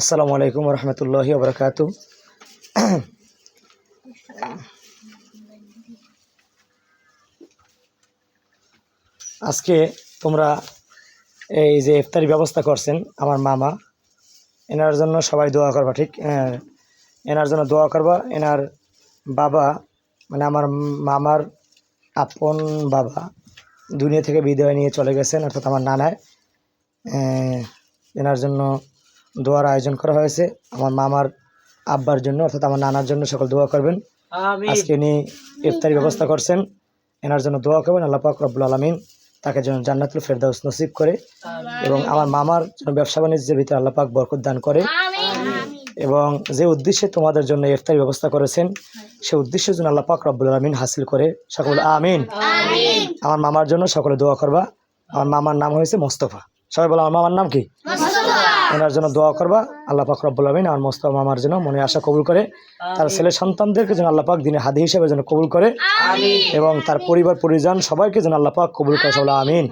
আসসালামু আলাইকুম রহমতুল্লাহি ওয়া বারাকাতুহু। আজকে তোমরা এই যে ইফতারি ব্যবস্থা করছেন আমার মামা, এনার জন্য সবাই দোয়া করবা। ঠিক এনার জন্য দোয়া করবা। এনার বাবা মানে আমার মামার আপন বাবা দুনিয়া থেকে বিদায় নিয়ে চলে গেছেন, অর্থাৎ আমার নানায়। এনার জন্য দোয়ার আয়োজন করা হয়েছে। আমার মামার আব্বার জন্য অর্থাৎ আমার নানার জন্য সকল দোয়া করবেন। আজকে উনি ইফতারি ব্যবস্থা করছেন, এনার জন্য দোয়া করবেন। আল্লাহ পাক রব্বুল আলামিন তাকে যেন জান্নাতুল ফেরদাউস নসিব করে এবং আমার মামার জন্য ব্যবসা বাণিজ্যের ভিতরে আল্লাহ পাক বরকত দান করে এবং যে উদ্দেশ্যে তোমাদের জন্য ইফতারি ব্যবস্থা করেছেন সে উদ্দেশ্যের জন্য আল্লাহ পাক রব্বুল আলামিন হাসিল করে। সকলে আমিন। আমার মামার জন্য সকলে দোয়া করবা। আমার মামার নাম হয়েছে মোস্তফা। সবাই বলো আমার মামার নাম কি? এনার জন্য দোয়া করবা। আল্লাহ পাক রব্বুল আলামিন আমার মোস্তফা মামার জন্য মনে আশা কবুল করে, তার ছেলে সন্তানদেরকে যেন আল্লাহ পাক দিনে হাদি হিসেবে যেন কবুল করে এবং তার পরিবার পরিজন সবাইকে যেন আল্লাহ পাক কবুল করে। সকলে আমিন।